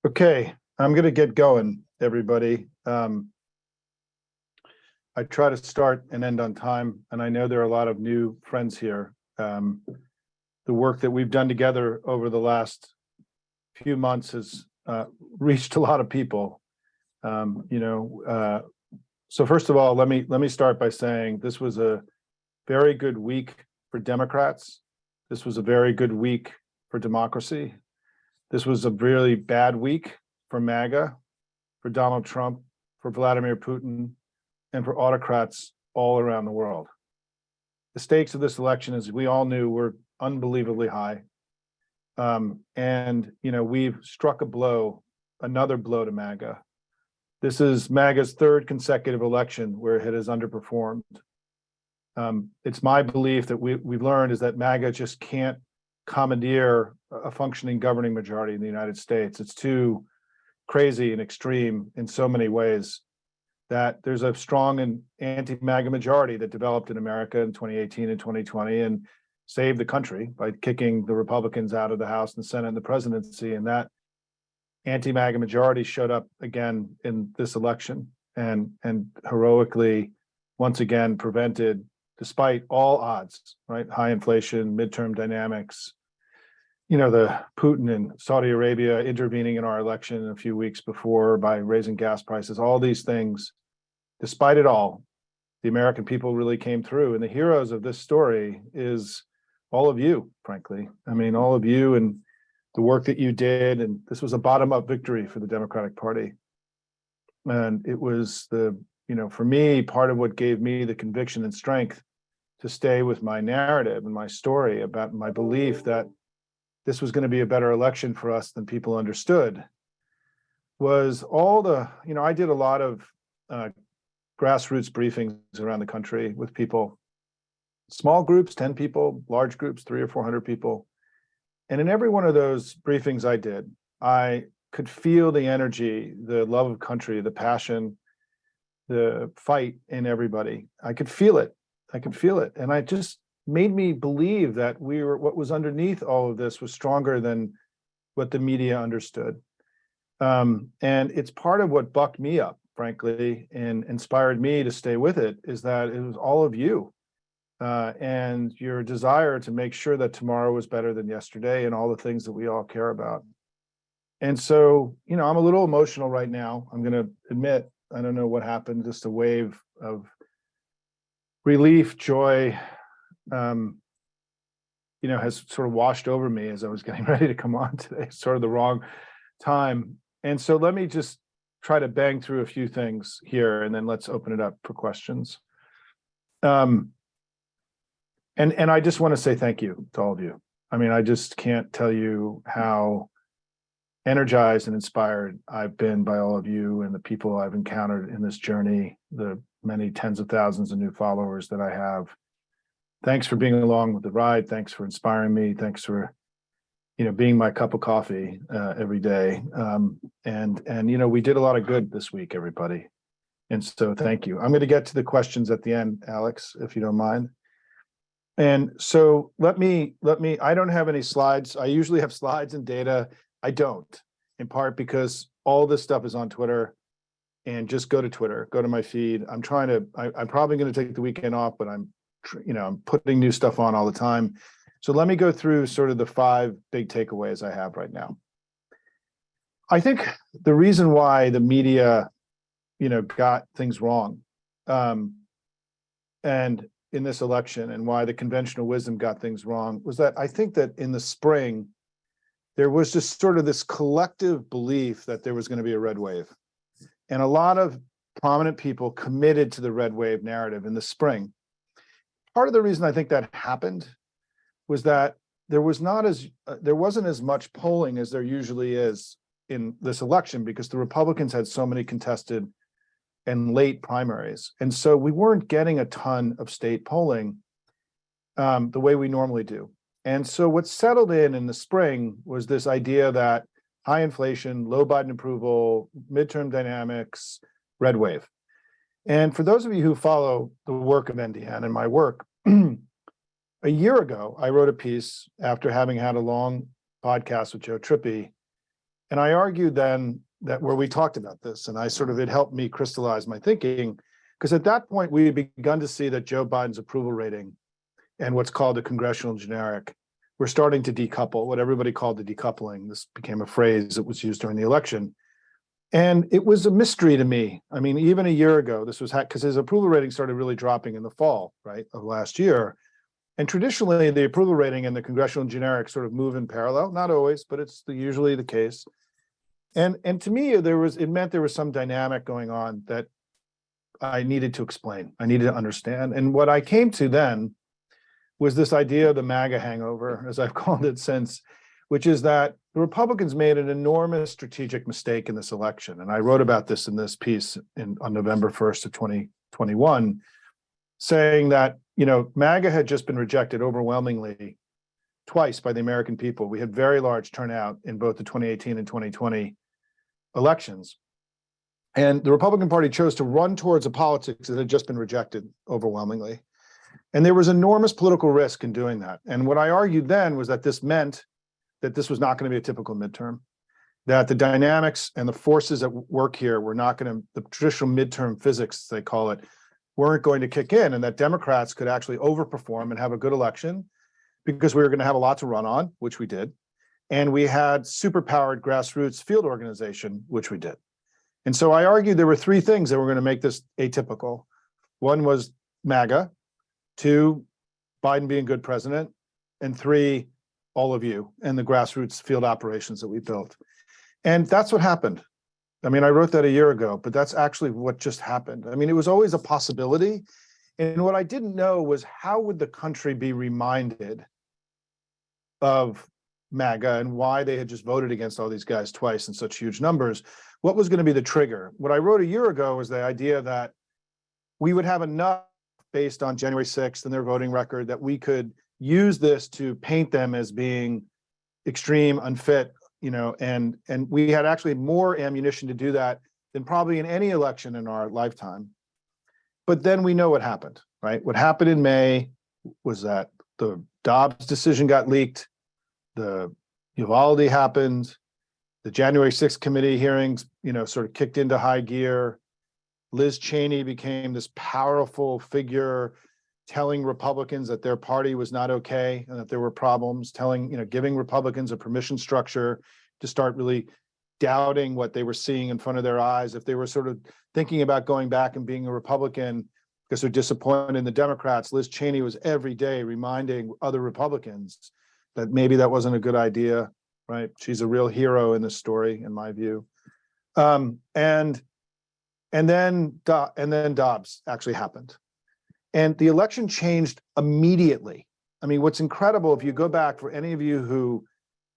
Okay, I'm going to get going, everybody. I try to start and end on time, and I know there are a lot of new friends here. The work that we've done together over the last few months has reached a lot of people. So first of all, let me start by saying this was a very good week for Democrats. This was a very good week for democracy. This was a really bad week for MAGA, for Donald Trump, for Vladimir Putin, and for autocrats all around the world. The stakes of this election, as we all knew, were unbelievably high. We've struck a blow, another blow to MAGA. This is MAGA's third consecutive election where it has underperformed. It's my belief that we've learned is that MAGA just can't commandeer a functioning governing majority in the United States. It's too crazy and extreme in so many ways that there's a strong and anti-MAGA majority that developed in America in 2018 and 2020 and saved the country by kicking the Republicans out of the House and the Senate and the presidency. And that anti-MAGA majority showed up again in this election and heroically, once again, prevented, despite all odds, right? High inflation, midterm dynamics, the Putin and Saudi Arabia intervening in our election a few weeks before by raising gas prices, all these things, despite it all, the American people really came through. And the heroes of this story is all of you, frankly. I mean, all of you and the work that you did. And this was a bottom-up victory for the Democratic Party. And it was for me, part of what gave me the conviction and strength to stay with my narrative and my story about my belief that this was going to be a better election for us than people understood, was I did a lot of grassroots briefings around the country with people, small groups, 10 people, large groups, 300 or 400 people. And in every one of those briefings I did, I could feel the energy, the love of country, the passion, the fight in everybody. I could feel it. And I just made me believe that what was underneath all of this was stronger than what the media understood. And it's part of what bucked me up, frankly, and inspired me to stay with it, is that it was all of you and your desire to make sure that tomorrow was better than yesterday and all the things that we all care about. And so, I'm a little emotional right now. I'm going to admit, I don't know what happened, just a wave of relief, joy, has sort of washed over me as I was getting ready to come on today, sort of the wrong time. And so let me just try to bang through a few things here, and then let's open it up for questions. And I just want to say thank you to all of you. I mean, I just can't tell you how energized and inspired I've been by all of you and the people I've encountered in this journey, the many tens of thousands of new followers that I have. Thanks for being along with the ride. Thanks for inspiring me. Thanks for, being my cup of coffee every day. We did a lot of good this week, everybody. And so thank you. I'm going to get to the questions at the end, Alex, if you don't mind. And so let me, I don't have any slides. I usually have slides and data. I don't, in part because all this stuff is on Twitter, and just go to Twitter, go to my feed. I'm probably going to take the weekend off, but I'm putting new stuff on all the time. So let me go through sort of the 5 big takeaways I have right now. I think the reason why the media, got things wrong, and in this election, and why the conventional wisdom got things wrong, was that I think that in the spring, there was just sort of this collective belief that there was going to be a red wave. And a lot of prominent people committed to the red wave narrative in the spring. Part of the reason I think that happened was that there wasn't as much polling as there usually is in this election, because the Republicans had so many contested and late primaries. And so we weren't getting a ton of state polling the way we normally do. And so what settled in the spring was this idea that high inflation, low Biden approval, midterm dynamics, red wave. And for those of you who follow the work of NDN and my work, a year ago, I wrote a piece after having had a long podcast with Joe Trippi And I argued then that where we talked about this, and it helped me crystallize my thinking, because at that point we had begun to see that Joe Biden's approval rating and what's called a congressional generic were starting to decouple, what everybody called the decoupling. This became a phrase that was used during the election. And it was a mystery to me. I mean, even a year ago, this was because his approval rating started really dropping in the fall, right, of last year. And traditionally, the approval rating and the congressional generic sort of move in parallel. Not always, but it's usually the case. And to me, it meant there was some dynamic going on that I needed to explain. I needed to understand. And what I came to then was this idea of the MAGA hangover, as I've called it since, which is that the Republicans made an enormous strategic mistake in this election. And I wrote about this in this piece on November 1st of 2021, saying that, MAGA had just been rejected overwhelmingly twice by the American people. We had very large turnout in both the 2018 and 2020 elections. And the Republican Party chose to run towards a politics that had just been rejected overwhelmingly. And there was enormous political risk in doing that. And what I argued then was that this meant that this was not going to be a typical midterm, that the dynamics and the forces at work here were not going to, the traditional midterm physics, they call it, weren't going to kick in, and that Democrats could actually overperform and have a good election because we were going to have a lot to run on, which we did. And we had superpowered grassroots field organization, which we did. And so I argued there were three things that were going to make this atypical. One was MAGA, two, Biden being good president, and three, all of you and the grassroots field operations that we built. And that's what happened. I mean, I wrote that a year ago, but that's actually what just happened. I mean, it was always a possibility. And what I didn't know was how would the country be reminded of MAGA and why they had just voted against all these guys twice in such huge numbers. What was going to be the trigger? What I wrote a year ago was the idea that we would have enough based on January 6th and their voting record that we could use this to paint them as being extreme, unfit, and we had actually more ammunition to do that than probably in any election in our lifetime. But then we know what happened, right? What happened in May was that the Dobbs decision got leaked, the Uvalde happened, the January 6th committee hearings, sort of kicked into high gear. Liz Cheney became this powerful figure telling Republicans that their party was not okay and that there were problems, giving Republicans a permission structure to start really doubting what they were seeing in front of their eyes. If they were sort of thinking about going back and being a Republican because they're disappointed in the Democrats, Liz Cheney was every day reminding other Republicans that maybe that wasn't a good idea, right? She's a real hero in this story, in my view. And then Dobbs actually happened. And the election changed immediately. I mean, what's incredible, if you go back, for any of you who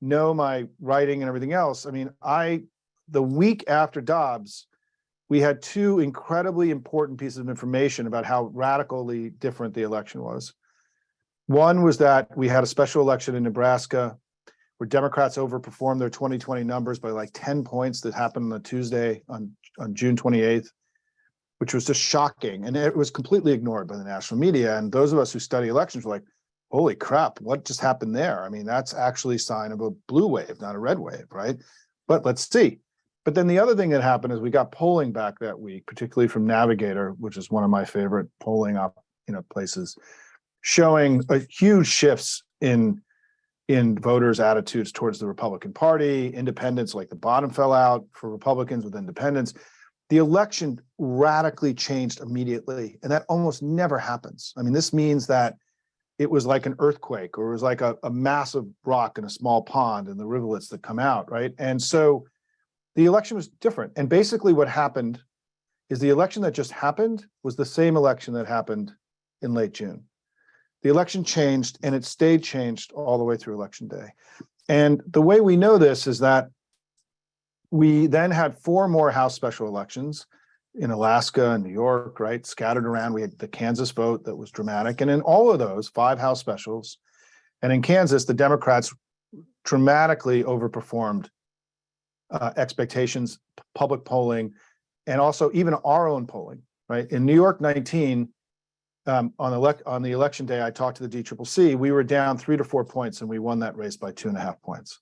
know my writing and everything else, I mean, the week after Dobbs, we had two incredibly important pieces of information about how radically different the election was. One was that we had a special election in Nebraska where Democrats overperformed their 2020 numbers by like 10 points. That happened on a Tuesday on June 28th. Which was just shocking. And it was completely ignored by the national media. And those of us who study elections were like, holy crap, what just happened there? I mean, that's actually a sign of a blue wave, not a red wave, right? But let's see. But then the other thing that happened is we got polling back that week, particularly from Navigator, which is one of my favorite polling places, showing a huge shifts in voters' attitudes towards the Republican Party. Independents, like the bottom fell out for Republicans with independents. The election radically changed immediately, and that almost never happens. I mean, this means that it was like an earthquake, or it was like a massive rock in a small pond and the rivulets that come out, right? And so the election was different. And basically what happened is the election that just happened was the same election that happened in late June. The election changed, and it stayed changed all the way through Election Day. And the way we know this is that we then had 4 more House special elections in Alaska and New York, right? Scattered around. We had the Kansas vote that was dramatic. And in all of those, 5 House specials, and in Kansas, the Democrats dramatically overperformed expectations, public polling, and also even our own polling, right? In New York 19, on the election day, I talked to the DCCC. We were down 3 to 4 points, and we won that race by 2.5 points.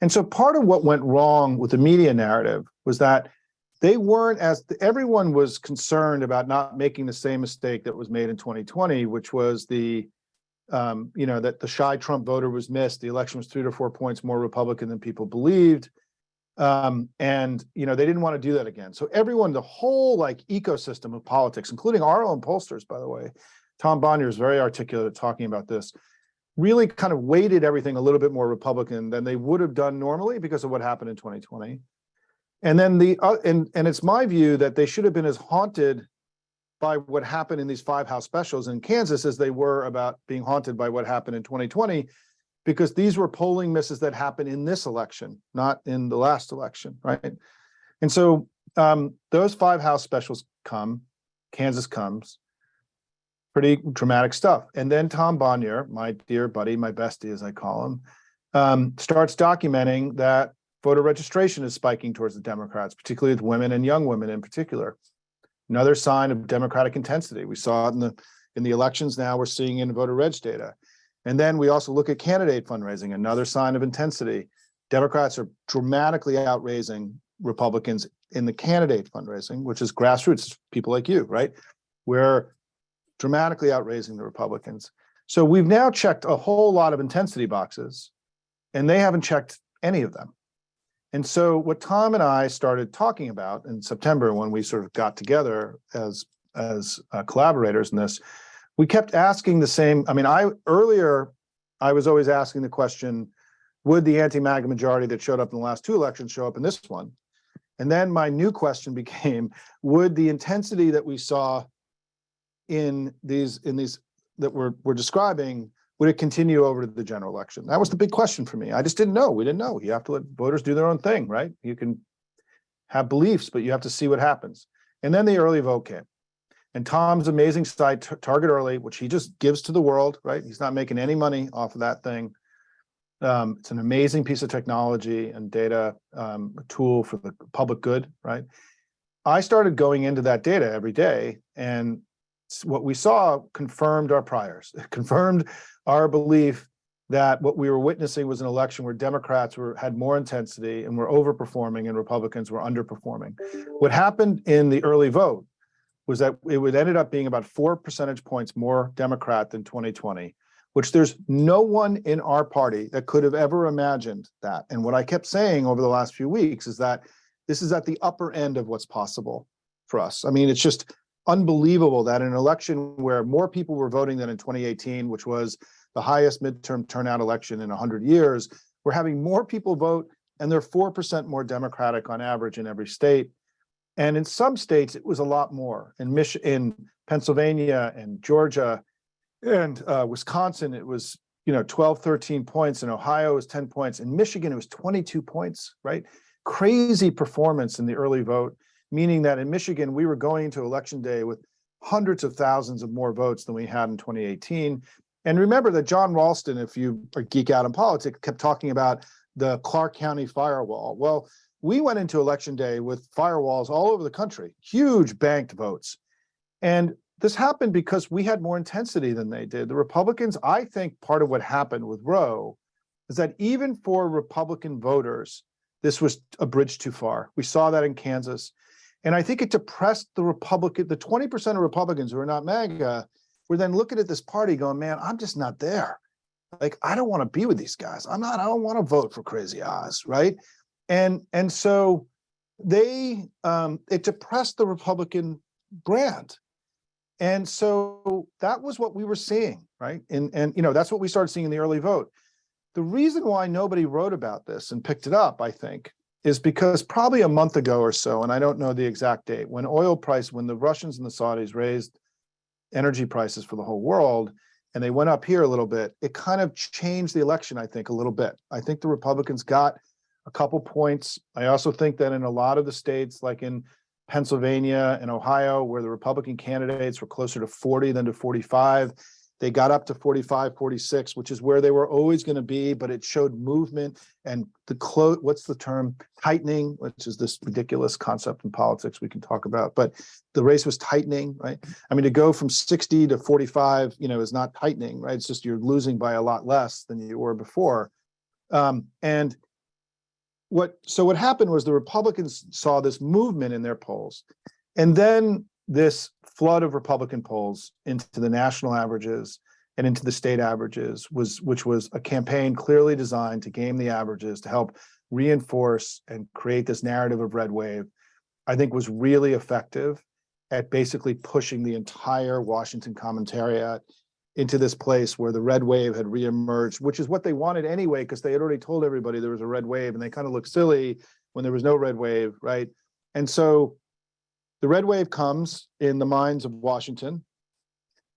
And so part of what went wrong with the media narrative was that they weren't everyone was concerned about not making the same mistake that was made in 2020, which was that the shy Trump voter was missed. The election was 3 to 4 points more Republican than people believed. And they didn't want to do that again. So everyone, the whole ecosystem of politics, including our own pollsters, by the way, Tom Bonnier is very articulate at talking about this, really kind of weighted everything a little bit more Republican than they would have done normally because of what happened in 2020. And then and it's my view that they should have been as haunted by what happened in these 5 House specials in Kansas as they were about being haunted by what happened in 2020, because these were polling misses that happened in this election, not in the last election, right? And so those 5 House specials come, Kansas comes, pretty dramatic stuff. And then Tom Bonnier, my dear buddy, my bestie, as I call him, starts documenting that voter registration is spiking towards the Democrats, particularly with women and young women in particular. Another sign of Democratic intensity. We saw it in the elections. Now we're seeing it in voter reg data. And then we also look at candidate fundraising, another sign of intensity. Democrats are dramatically outraising Republicans in the candidate fundraising, which is grassroots, people like you, right? We're dramatically outraising the Republicans. So we've now checked a whole lot of intensity boxes, and they haven't checked any of them. And so what Tom and I started talking about in September, when we sort of got together as collaborators in this, we kept asking the same. I mean, earlier I was always asking the question, would the anti-MAGA majority that showed up in the last 2 elections show up in this one? And then my new question became, would the intensity that we saw in these that we're describing, would it continue over to the general election? That was the big question for me. I just didn't know. We didn't know. You have to let voters do their own thing, right? You can have beliefs, but you have to see what happens. And then the early vote came. And Tom's amazing site, Target Early, which he just gives to the world, right? He's not making any money off of that thing. It's an amazing piece of technology and data, a tool for the public good, right? I started going into that data every day, and what we saw confirmed our priors. It confirmed our belief that what we were witnessing was an election where Democrats had more intensity and were overperforming and Republicans were underperforming. What happened in the early vote was that it ended up being about 4 percentage points more Democrat than 2020, which there's no one in our party that could have ever imagined that. And what I kept saying over the last few weeks is that this is at the upper end of what's possible for us. I mean, it's just unbelievable that in an election where more people were voting than in 2018, which was the highest midterm turnout election in 100 years, we're having more people vote, and they're 4% more Democratic on average in every state. And in some states, it was a lot more. In Pennsylvania and Georgia and Wisconsin, it was 12, 13 points. In Ohio, it was 10 points. In Michigan, it was 22 points, right? Crazy performance in the early vote, meaning that in Michigan, we were going into election day with hundreds of thousands of more votes than we had in 2018. And remember that John Ralston, if you are geek out in politics, kept talking about the Clark County firewall. Well, we went into election day with firewalls all over the country, huge banked votes. And this happened because we had more intensity than they did. The Republicans, I think part of what happened with Roe is that even for Republican voters, this was a bridge too far. We saw that in Kansas. And I think it depressed the 20% of Republicans who are not MAGA were then looking at this party going, man, I'm just not there. Like, I don't want to be with these guys. I don't want to vote for Crazy Oz, right? And so it depressed the Republican brand. And so that was what we were seeing, right? And that's what we started seeing in the early vote. The reason why nobody wrote about this and picked it up, I think, is because probably a month ago or so, and I don't know the exact date, when the Russians and the Saudis raised energy prices for the whole world, and they went up here a little bit, it kind of changed the election, I think, a little bit. I think the Republicans got a couple points. I also think that in a lot of the states, like in Pennsylvania and Ohio, where the Republican candidates were closer to 40 than to 45, they got up to 45, 46, which is where they were always going to be, but it showed movement and what's the term? Tightening, which is this ridiculous concept in politics we can talk about, but the race was tightening, right? I mean, to go from 60 to 45, is not tightening, right? It's just you're losing by a lot less than you were before. And what happened was the Republicans saw this movement in their polls, and then this flood of Republican polls into the national averages and into the state averages which was a campaign clearly designed to game the averages to help reinforce and create this narrative of red wave, I think was really effective at basically pushing the entire Washington commentariat into this place where the red wave had reemerged, which is what they wanted anyway, because they had already told everybody there was a red wave, and they kind of looked silly when there was no red wave, right? And so the red wave comes in the minds of Washington,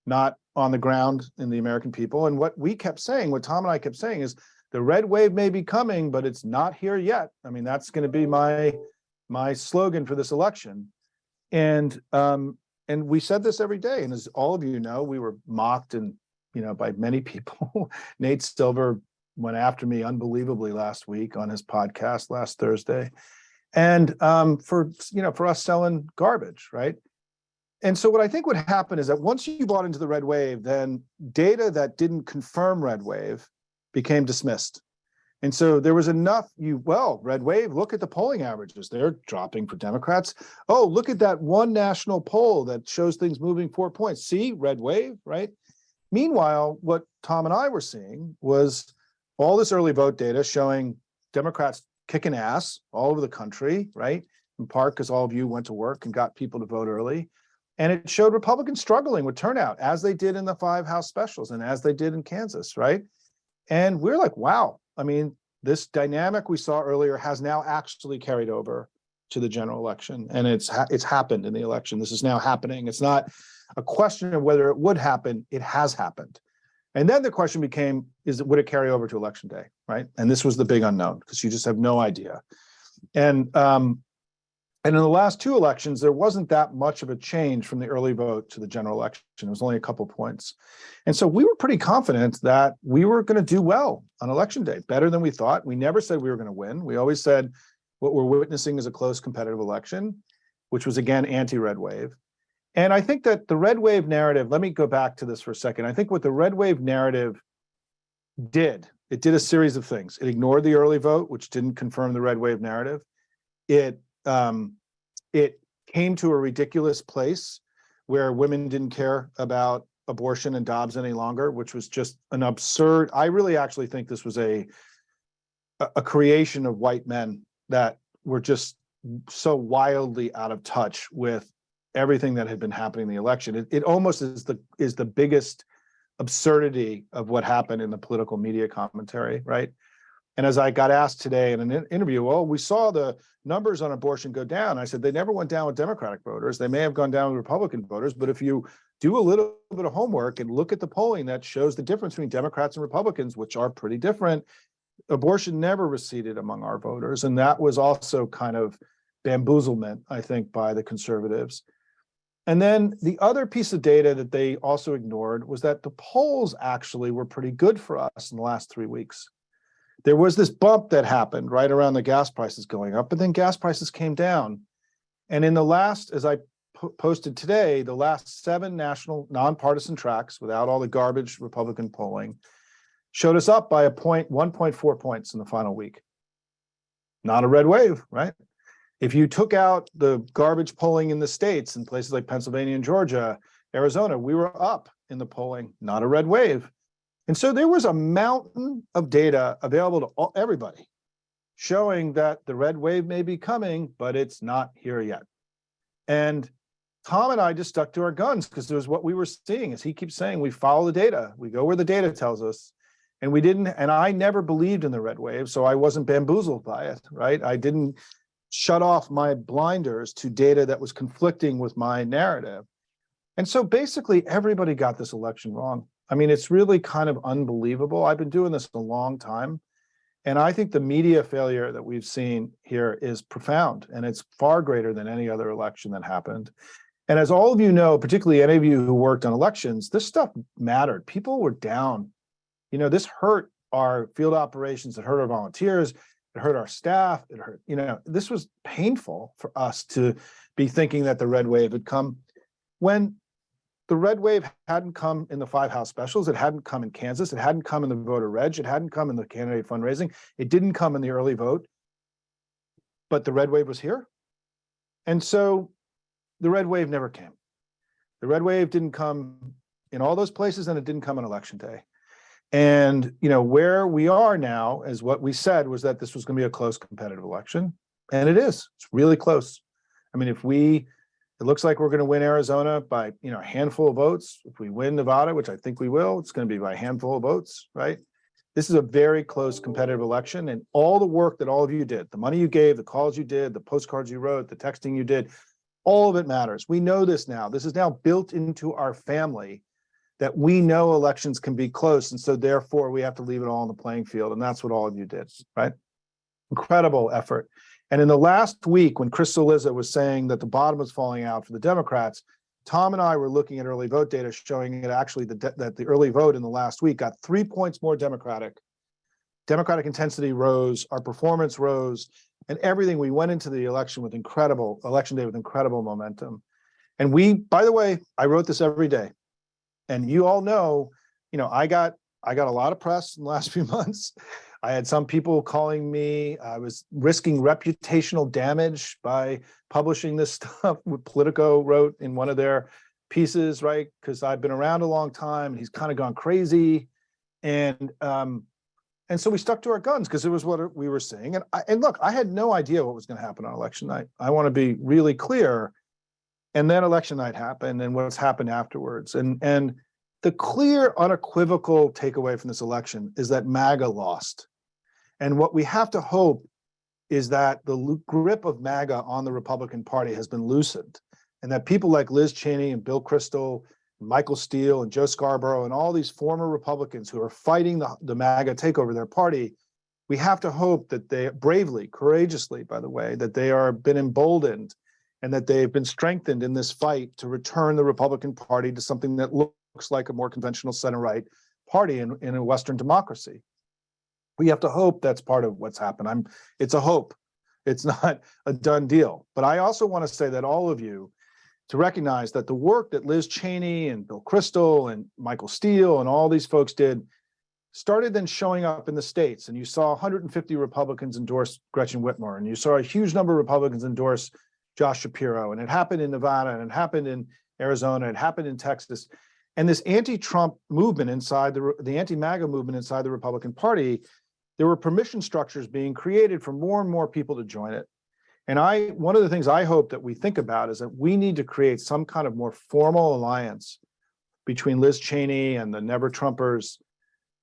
not on the ground in the American people. And what we kept saying, what Tom and I kept saying is the red wave may be coming, but it's not here yet. I mean, that's going to be my slogan for this election. And we said this every day. And as all of you know, we were mocked and, by many people. Nate Silver went after me unbelievably last week on his podcast last Thursday. And for us selling garbage, right? And so what I think would happen is that once you bought into the red wave, then data that didn't confirm red wave became dismissed. And so there was enough, red wave, look at the polling averages. They're dropping for Democrats. Oh, look at that one national poll that shows things moving 4 points. See, red wave, right? Meanwhile, what Tom and I were seeing was all this early vote data showing Democrats kicking ass all over the country, right? In part because all of you went to work and got people to vote early. And it showed Republicans struggling with turnout, as they did in the 5 House specials and as they did in Kansas, right? And we're like, wow. I mean, this dynamic we saw earlier has now actually carried over to the general election, and it's happened in the election. This is now happening. It's not a question of whether it would happen. It has happened. And then the question became, would it carry over to election day, right? And this was the big unknown, because you just have no idea. And in the last 2 elections, there wasn't that much of a change from the early vote to the general election. It was only a couple points. And so we were pretty confident that we were going to do well on election day, better than we thought. We never said we were going to win. We always said what we're witnessing is a close competitive election, which was, again, anti-red wave. And I think that the red wave narrative, let me go back to this for a second. I think what the red wave narrative did, it did a series of things. It ignored the early vote, which didn't confirm the red wave narrative. It came to a ridiculous place where women didn't care about abortion and Dobbs any longer, which was just an absurd. I really actually think this was a creation of white men that were just so wildly out of touch with everything that had been happening in the election. It almost is the biggest absurdity of what happened in the political media commentary, right? And as I got asked today in an interview, well, we saw the numbers on abortion go down. I said, they never went down with Democratic voters. They may have gone down with Republican voters, but if you do a little bit of homework and look at the polling that shows the difference between Democrats and Republicans, which are pretty different, abortion never receded among our voters. And that was also kind of bamboozlement, I think, by the conservatives. And then the other piece of data that they also ignored was that the polls actually were pretty good for us in the last 3 weeks. There was this bump that happened right around the gas prices going up, but then gas prices came down. And in the last, as I posted today, the last 7 national nonpartisan tracks without all the garbage Republican polling showed us up by 1.4 points in the final week. Not a red wave, right? If you took out the garbage polling in the states in places like Pennsylvania and Georgia, Arizona, we were up in the polling, not a red wave. And so there was a mountain of data available to everybody showing that the red wave may be coming, but it's not here yet. And Tom and I just stuck to our guns because it was what we were seeing. As he keeps saying, we follow the data. We go where the data tells us. And we didn't, and I never believed in the red wave, so I wasn't bamboozled by it, right? I didn't shut off my blinders to data that was conflicting with my narrative. And so basically everybody got this election wrong. I mean, it's really kind of unbelievable. I've been doing this a long time. And I think the media failure that we've seen here is profound, and it's far greater than any other election that happened. And as all of you know, particularly any of you who worked on elections, this stuff mattered. People were down. This hurt our field operations. It hurt our volunteers. It hurt our staff. It hurt, this was painful for us to be thinking that the red wave had come when the red wave hadn't come in the 5 House specials. It hadn't come in Kansas. It hadn't come in the voter reg. It hadn't come in the candidate fundraising. It didn't come in the early vote. but the red wave was here. And so the red wave never came. The red wave didn't come in all those places, and it didn't come on election day. And, where we are now, as what we said, was that this was going to be a close competitive election. And it is. It's really close. I mean, it looks like we're going to win Arizona by, a handful of votes. If we win Nevada, which I think we will, it's going to be by a handful of votes, right? This is a very close competitive election, and all the work that all of you did, the money you gave, the calls you did, the postcards you wrote, the texting you did, all of it matters. We know this now. This is now built into our family, that we know elections can be close. And so therefore we have to leave it all on the playing field. And that's what all of you did, right? Incredible effort. And in the last week, when Chris Cillizza was saying that the bottom was falling out for the Democrats, Tom and I were looking at early vote data showing it actually that the early vote in the last week got 3 points more Democratic. Democratic intensity rose, our performance rose, and everything. We went into the election with election day with incredible momentum. And by the way, I wrote this every day. And you all know, I got a lot of press in the last few months. I had some people calling me. I was risking reputational damage by publishing this stuff. What Politico wrote in one of their pieces, right? Because I've been around a long time, and he's kind of gone crazy. And so we stuck to our guns because it was what we were seeing. And look, I had no idea what was going to happen on election night. I want to be really clear. And then election night happened, and what's happened afterwards. And the clear, unequivocal takeaway from this election is that MAGA lost. And what we have to hope is that the grip of MAGA on the Republican Party has been loosened, and that people like Liz Cheney and Bill Kristol, and Michael Steele and Joe Scarborough, and all these former Republicans who are fighting the MAGA takeover of their party, we have to hope that they bravely, courageously, by the way, that they are been emboldened and that they've been strengthened in this fight to return the Republican Party to something that looks like a more conventional center-right party in a Western democracy. We have to hope that's part of what's happened. It's a hope. It's not a done deal. But I also want to say that all of you to recognize that the work that Liz Cheney and Bill Kristol and Michael Steele and all these folks did started then showing up in the states. And you saw 150 Republicans endorse Gretchen Whitmer, and you saw a huge number of Republicans endorse Josh Shapiro, and it happened in Nevada, and it happened in Arizona, it happened in Texas. And this anti-Trump movement inside the anti-MAGA movement inside the Republican Party, there were permission structures being created for more and more people to join it. And one of the things I hope that we think about is that we need to create some kind of more formal alliance between Liz Cheney and the Never Trumpers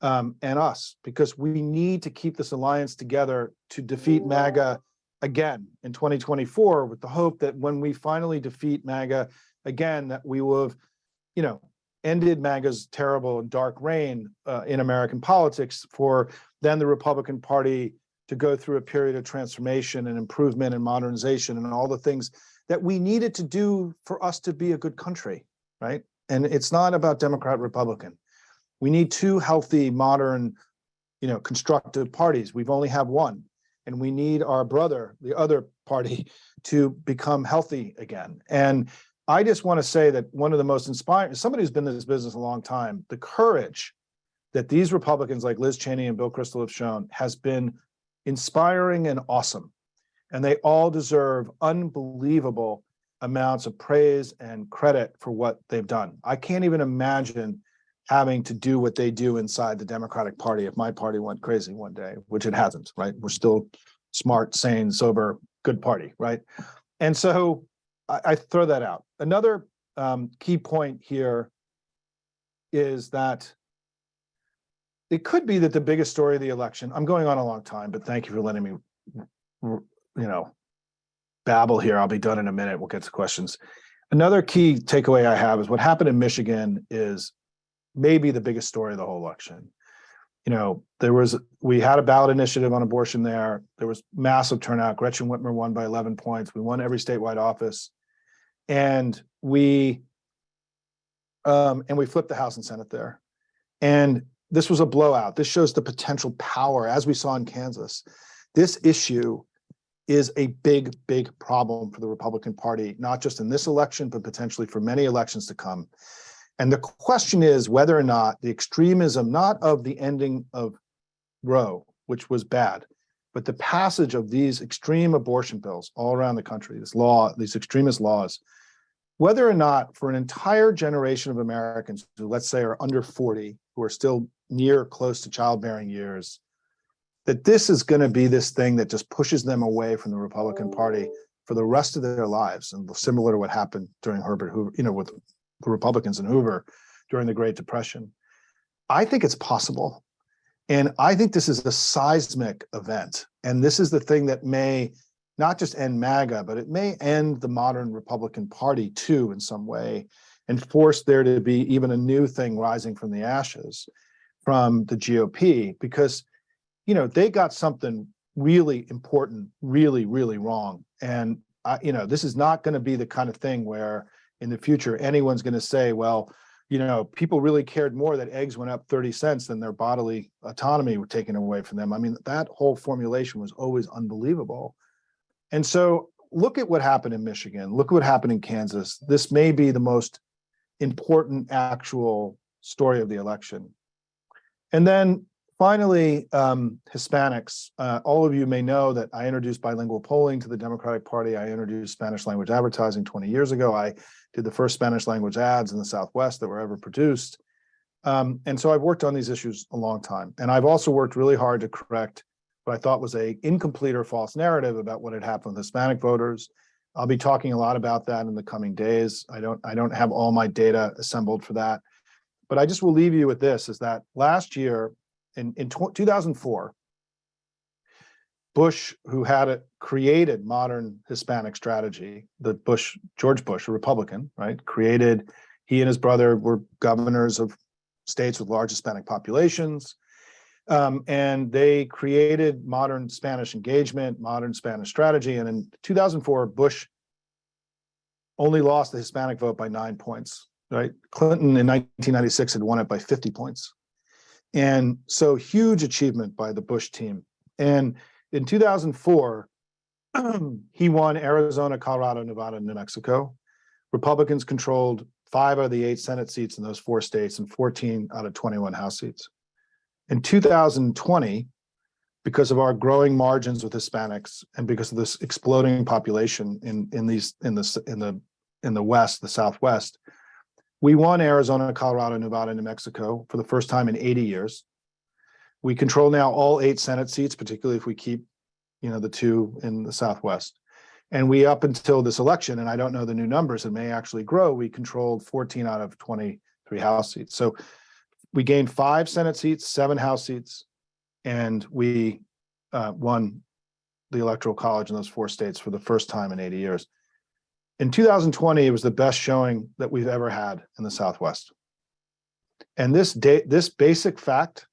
and us, because we need to keep this alliance together to defeat MAGA again in 2024, with the hope that when we finally defeat MAGA again, that we will have, ended MAGA's terrible and dark reign in American politics, for then the Republican Party to go through a period of transformation and improvement and modernization and all the things that we needed to do for us to be a good country, right? And it's not about Democrat, Republican. We need two healthy, modern, constructive parties. We've only have one. And we need our brother, the other party, to become healthy again. And I just want to say that one of the most inspiring, somebody who's been in this business a long time, the courage that these Republicans like Liz Cheney and Bill Kristol have shown has been inspiring and awesome. And they all deserve unbelievable amounts of praise and credit for what they've done. I can't even imagine having to do what they do inside the Democratic Party if my party went crazy one day, which it hasn't, right? We're still smart, sane, sober, good party, right? And so I throw that out. Another key point here is that it could be that the biggest story of the election, I'm going on a long time, but thank you for letting me, babble here. I'll be done in a minute. We'll get to questions. Another key takeaway I have is what happened in Michigan is maybe the biggest story of the whole election. We had a ballot initiative on abortion there. There was massive turnout. Gretchen Whitmer won by 11 points. We won every statewide office. And we flipped the House and Senate there. And this was a blowout. This shows the potential power, as we saw in Kansas. This issue is a big, big problem for the Republican Party, not just in this election, but potentially for many elections to come. And the question is whether or not the extremism, not of the ending of Roe, which was bad, But the passage of these extreme abortion bills all around the country, this law, these extremist laws, whether or not for an entire generation of Americans who, let's say, are under 40, who are still near close to childbearing years, that this is going to be this thing that just pushes them away from the Republican Party for the rest of their lives, and similar to what happened during Herbert Hoover, with the Republicans and Hoover during the Great Depression. I think it's possible. And I think this is a seismic event. And this is the thing that may not just end MAGA, but it may end the modern Republican Party too in some way, and force there to be even a new thing rising from the ashes from the GOP, because, they got something really important, really, really wrong. And, this is not going to be the kind of thing where in the future anyone's going to say, well, people really cared more that eggs went up 30 cents than their bodily autonomy were taken away from them. I mean, that whole formulation was always unbelievable. And so look at what happened in Michigan. Look at what happened in Kansas. This may be the most important actual story of the election. And then finally, Hispanics. All of you may know that I introduced bilingual polling to the Democratic Party. I introduced Spanish language advertising 20 years ago. I did the first Spanish language ads in the Southwest that were ever produced. And so I've worked on these issues a long time. And I've also worked really hard to correct what I thought was a incomplete or false narrative about what had happened with Hispanic voters. I'll be talking a lot about that in the coming days. I don't have all my data assembled for that. But I just will leave you with this, is that last year, in 2004, Bush, who had created modern Hispanic strategy, George Bush, a Republican, right, he and his brother were governors of states with large Hispanic populations. And they created modern Spanish engagement, modern Spanish strategy. And in 2004, Bush only lost the Hispanic vote by 9 points, right? Clinton in 1996 had won it by 50 points. And so huge achievement by the Bush team. And in 2004, he won Arizona, Colorado, Nevada, and New Mexico. Republicans controlled 5 out of the 8 Senate seats in those 4 states and 14 out of 21 House seats. In 2020, because of our growing margins with Hispanics and because of this exploding population in the West, the Southwest, we won Arizona, Colorado, Nevada, and New Mexico for the first time in 80 years. We control now all 8 Senate seats, particularly if we keep, the 2 in the Southwest. And we, up until this election, and I don't know the new numbers, it may actually grow, we controlled 14 out of 23 House seats. So we gained 5 Senate seats, 7 House seats, and we won the Electoral College in those 4 states for the first time in 80 years. In 2020, it was the best showing that we've ever had in the Southwest. And this basic fact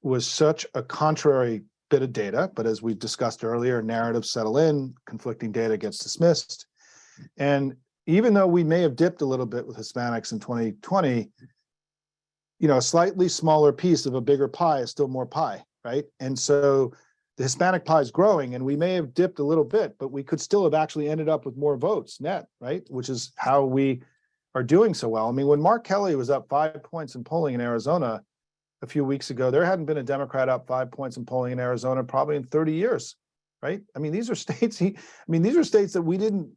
was such a contrary bit of data, but as we discussed earlier, narratives settle in, conflicting data gets dismissed. And even though we may have dipped a little bit with Hispanics in 2020, a slightly smaller piece of a bigger pie is still more pie, right? And so the Hispanic pie is growing, and we may have dipped a little bit, but we could still have actually ended up with more votes net, right? Which is how we are doing so well. I mean, when Mark Kelly was up 5 points in polling in Arizona a few weeks ago, there hadn't been a Democrat up 5 points in polling in Arizona probably in 30 years, right? I mean, these are states, these are states that we didn't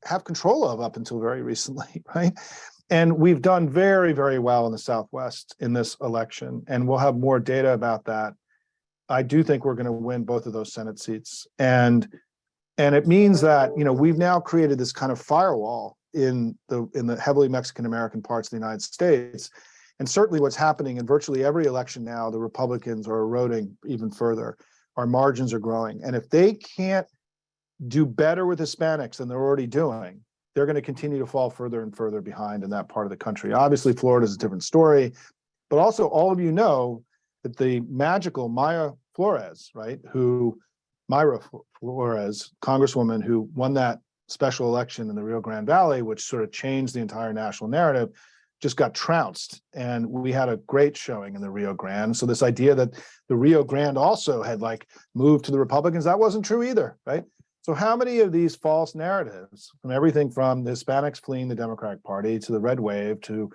have control of up until very recently, right? And we've done very, very well in the Southwest in this election, and we'll have more data about that. I do think we're going to win both of those Senate seats. And it means that, we've now created this kind of firewall in the heavily Mexican-American parts of the United States. And certainly what's happening in virtually every election now, the Republicans are eroding even further. Our margins are growing. And if they can't do better with Hispanics than they're already doing, they're going to continue to fall further and further behind in that part of the country. Obviously, Florida is a different story, but also all of you know that the magical Myra Flores, Congresswoman who won that special election in the Rio Grande Valley, which sort of changed the entire national narrative, just got trounced. And we had a great showing in the Rio Grande. So this idea that the Rio Grande also had moved to the Republicans, that wasn't true either, right? So how many of these false narratives, from everything from the Hispanics fleeing the Democratic Party to the red wave to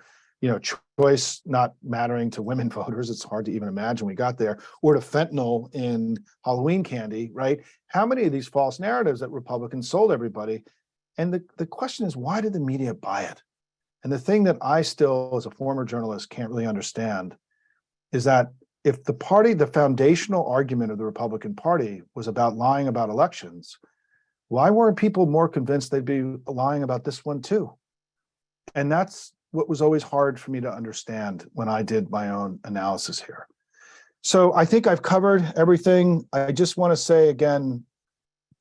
choice not mattering to women voters. It's hard to even imagine we got there, or to fentanyl in Halloween candy, right? How many of these false narratives that Republicans sold everybody? And the question is, why did the media buy it? And the thing that I still, as a former journalist, can't really understand is that if the foundational argument of the Republican Party was about lying about elections, why weren't people more convinced they'd be lying about this one too? And that's what was always hard for me to understand when I did my own analysis here. So I think I've covered everything. I just want to say again,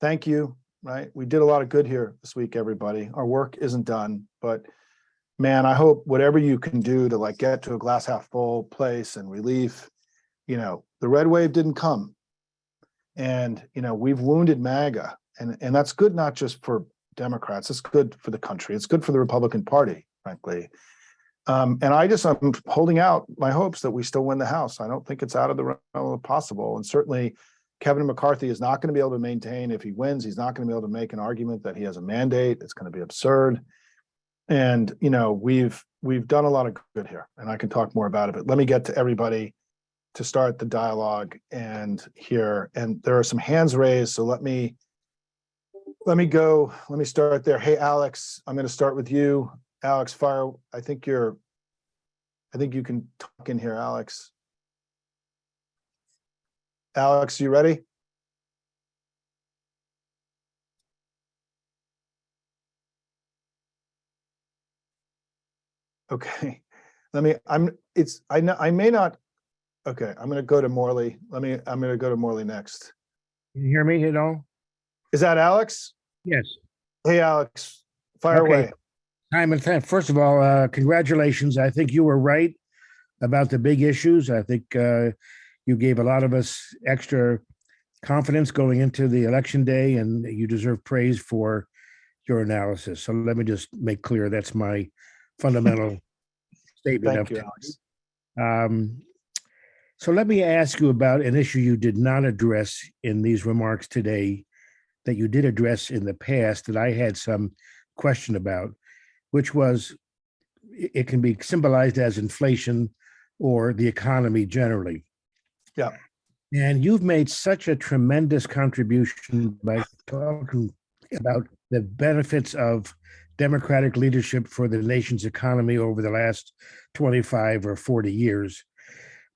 thank you, right? We did a lot of good here this week, everybody. Our work isn't done, but man, I hope whatever you can do to get to a glass half full place and relief, the red wave didn't come. And, we've wounded MAGA, and that's good, not just for Democrats, it's good for the country. It's good for the Republican Party, frankly. And I'm holding out my hopes that we still win the House. I don't think it's out of the realm of possible. And certainly Kevin McCarthy is not going to be able to maintain, if he wins, he's not going to be able to make an argument that he has a mandate. It's going to be absurd. And, we've done a lot of good here, and I can talk more about it, but let me get to everybody to start the dialogue and here. And there are some hands raised. So let me start there. Hey, Alex, I'm going to start with you. Alex, fire. I think you can talk in here, Alex. Alex, you ready? Okay. I may not. Okay, I'm going to go to Morley. I'm going to go to Morley next. Can you hear me at all? Is that Alex? Yes. Hey, Alex, fire away. Simon, first of all, congratulations. I think you were right about the big issues. I think you gave a lot of us extra confidence going into the election day, and you deserve praise for your analysis. So let me just make clear that's my fundamental statement. Thank you, Alex. So let me ask you about an issue you did not address in these remarks today that you did address in the past that I had some question about, which was it can be symbolized as inflation or the economy generally. Yeah. And you've made such a tremendous contribution by talking about the benefits of Democratic leadership for the nation's economy over the last 25 or 40 years.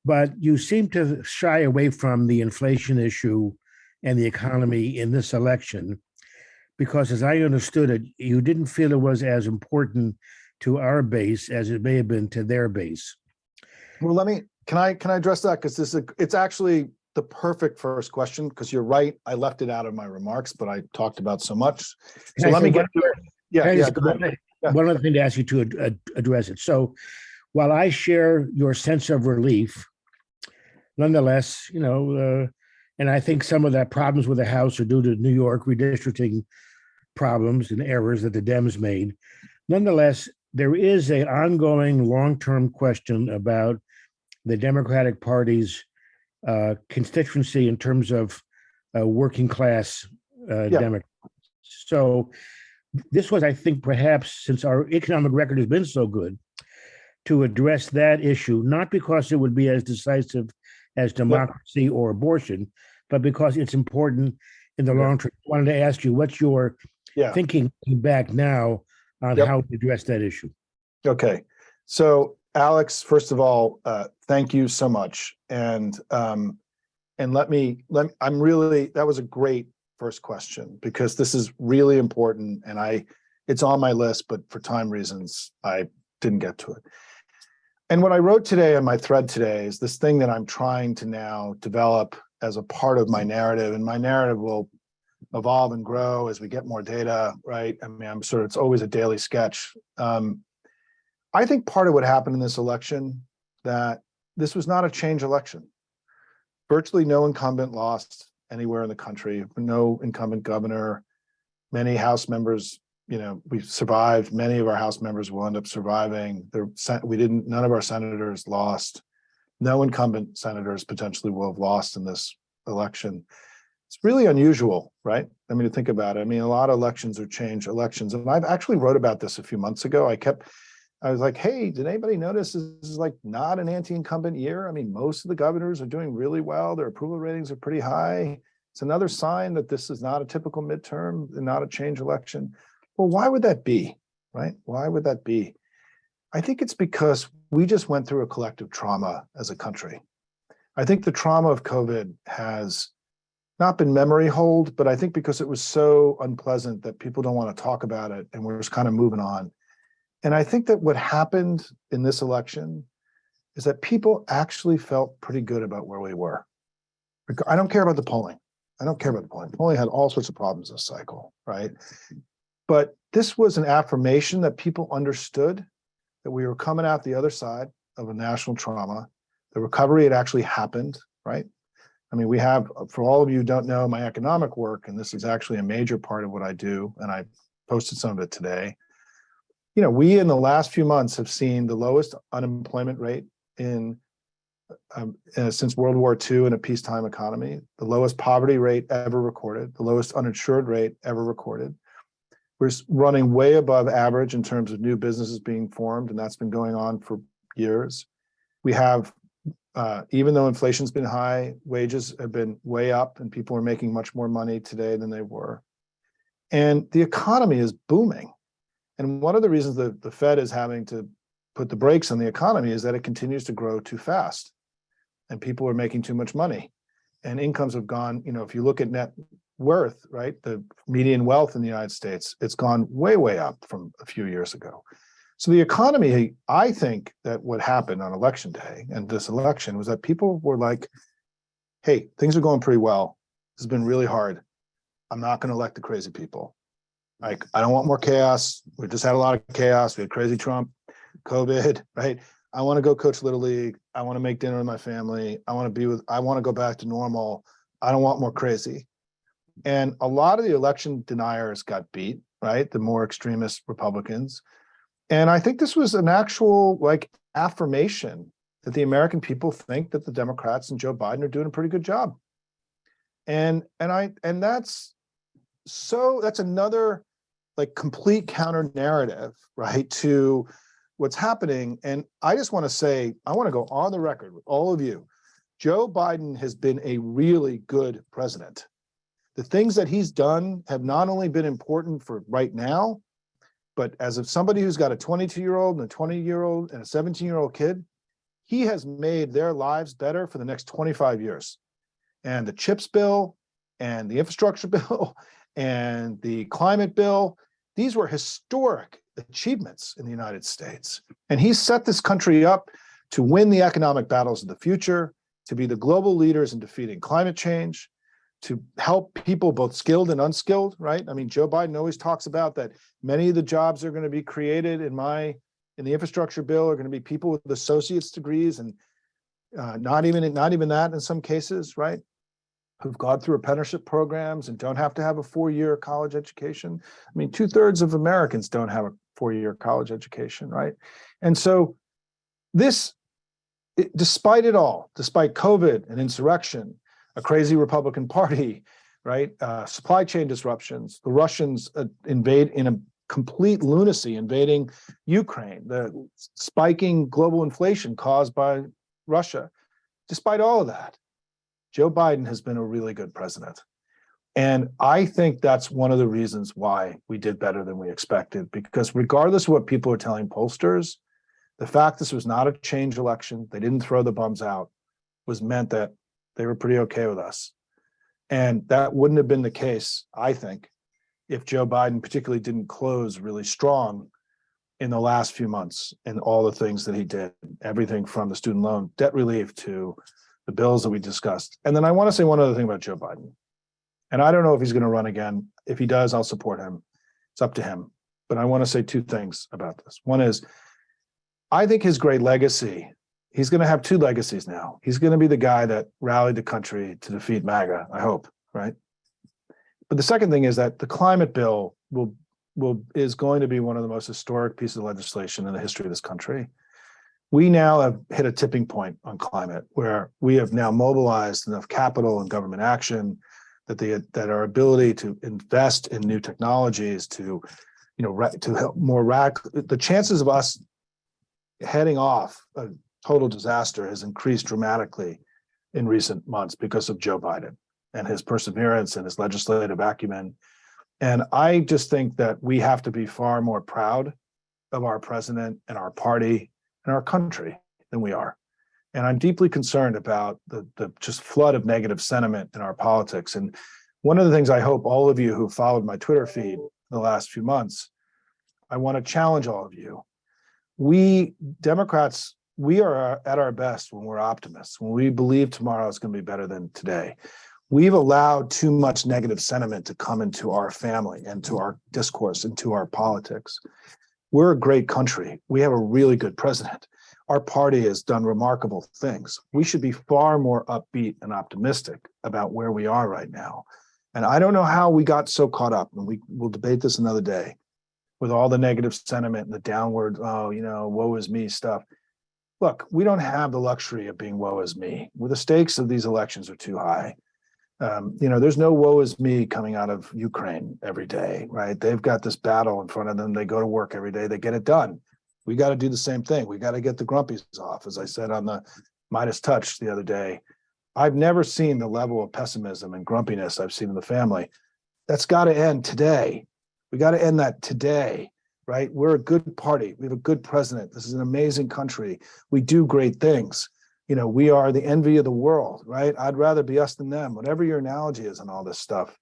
But you seem to shy away from the inflation issue and the economy in this election, because as I understood it, you didn't feel it was as important to our base as it may have been to their base. Well, can I address that? Because it's actually the perfect first question, because you're right. I left it out of my remarks, but I talked about so much. So let me get to it. Yeah. One other thing to ask you to address it. So while I share your sense of relief, nonetheless, and I think some of that problems with the House are due to New York redistricting problems and errors that the Dems made. Nonetheless, there is an ongoing long-term question about the Democratic Party's constituency in terms of working class Democrats. So this was, I think, perhaps, since our economic record has been so good, to address that issue, not because it would be as decisive as democracy or abortion, but because it's important in the long term. I wanted to ask you, what's your thinking back now on how to address that issue? Okay. So Alex, first of all, thank you so much. And that was a great first question, because this is really important, and it's on my list, but for time reasons, I didn't get to it. And what I wrote today on my thread today is this thing that I'm trying to now develop as a part of my narrative, and my narrative will evolve and grow as we get more data, right? I mean, it's always a daily sketch. I think part of what happened in this election, that this was not a change election. Virtually no incumbent lost anywhere in the country, no incumbent governor, many House members, we survived. Many of our House members will end up surviving. None of our senators lost. No incumbent senators potentially will have lost in this election. It's really unusual, right? I mean, to think about it. I mean, a lot of elections are change elections. And I've actually wrote about this a few months ago. I was like, hey, did anybody notice this is like not an anti-incumbent year? I mean, most of the governors are doing really well. Their approval ratings are pretty high. It's another sign that this is not a typical midterm and not a change election. Well, why would that be, right? Why would that be? I think it's because we just went through a collective trauma as a country. I think the trauma of COVID has not been memory hold, but I think because it was so unpleasant that people don't want to talk about it and we're just kind of moving on. And I think that what happened in this election is that people actually felt pretty good about where we were. I don't care about the polling. I don't care about the polling. Polling had all sorts of problems this cycle, right? But this was an affirmation that people understood that we were coming out the other side of a national trauma. The recovery had actually happened, right? I mean, we have, for all of you who don't know my economic work, and this is actually a major part of what I do, and I posted some of it today. You know, we in the last few months have seen the lowest unemployment rate in since World War II in a peacetime economy, the lowest poverty rate ever recorded, the lowest uninsured rate ever recorded. We're running way above average in terms of new businesses being formed, and that's been going on for years. We have, even though inflation's been high, wages have been way up, and people are making much more money today than they were. And the economy is booming. And one of the reasons that the Fed is having to put the brakes on the economy is that it continues to grow too fast, and people are making too much money, and incomes have gone, you know, if you look at net worth, right, the median wealth in the United States, it's gone way, way up from a few years ago. So the economy, I think that what happened on election day and this election was that people were like, hey, things are going pretty well. This has been really hard. I'm not going to elect the crazy people. Like, I don't want more chaos. We just had a lot of chaos. We had crazy Trump, COVID, right? I want to go coach Little League. I want to make dinner with my family. I want to go back to normal. I don't want more crazy. And a lot of the election deniers got beat, right? The more extremist Republicans. And I think this was an actual like affirmation that the American people think that the Democrats and Joe Biden are doing a pretty good job. And that's another like complete counter narrative, right, to what's happening. And I just want to say, I want to go on the record with all of you. Joe Biden has been a really good president. The things that he's done have not only been important for right now, but as of somebody who's got a 22-year-old and a 20-year-old and a 17-year-old kid, he has made their lives better for the next 25 years. And the CHIPS bill and the infrastructure bill and the climate bill, these were historic achievements in the United States. And he set this country up to win the economic battles of the future, to be the global leaders in defeating climate change, to help people both skilled and unskilled, right? I mean, Joe Biden always talks about that many of the jobs that are going to be created in the infrastructure bill are going to be people with associate's degrees and not even that in some cases, right? Who've gone through apprenticeship programs and don't have to have a 4-year college education. I mean, 2/3 of Americans don't have a 4-year college education, right? And so despite it all, despite COVID and insurrection, a crazy Republican Party, right? Supply chain disruptions, the Russians invade in a complete lunacy, invading Ukraine, the spiking global inflation caused by Russia. Despite all of that, Joe Biden has been a really good president. And I think that's one of the reasons why we did better than we expected, because regardless of what people are telling pollsters, the fact this was not a change election, they didn't throw the bums out, meant that they were pretty okay with us. And that wouldn't have been the case, I think, if Joe Biden particularly didn't close really strong in the last few months and all the things that he did, everything from the student loan debt relief to the bills that we discussed. And then I want to say one other thing about Joe Biden. And I don't know if he's going to run again. If he does, I'll support him. It's up to him. But I want to say two things about this. One is, I think his great legacy, he's going to have two legacies now. He's going to be the guy that rallied the country to defeat MAGA, I hope, right? But the second thing is that the climate bill is going to be one of the most historic pieces of legislation in the history of this country. We now have hit a tipping point on climate where we have now mobilized enough capital and government action that our ability to invest in new technologies to help the chances of us heading off a total disaster has increased dramatically in recent months because of Joe Biden and his perseverance and his legislative acumen. And I just think that we have to be far more proud of our president and our party and our country than we are. And I'm deeply concerned about the just flood of negative sentiment in our politics. And one of the things I hope all of you who followed my Twitter feed the last few months, I want to challenge all of you. We Democrats, we are at our best when we're optimists, when we believe tomorrow is going to be better than today. We've allowed too much negative sentiment to come into our family and to our discourse and to our politics. We're a great country. We have a really good president. Our party has done remarkable things. We should be far more upbeat and optimistic about where we are right now. And I don't know how we got so caught up, and we'll debate this another day, with all the negative sentiment and the downward, woe is me stuff. Look, we don't have the luxury of being woe is me. Well, the stakes of these elections are too high. There's no woe is me coming out of Ukraine every day, right? They've got this battle in front of them. They go to work every day. They get it done. We got to do the same thing. We got to get the grumpies off. As I said on the Midas Touch the other day, I've never seen the level of pessimism and grumpiness I've seen in the family. That's got to end today. We got to end that today, right? We're a good party. We have a good president. This is an amazing country. We do great things. We are the envy of the world, right? I'd rather be us than them. Whatever your analogy is on all this stuff,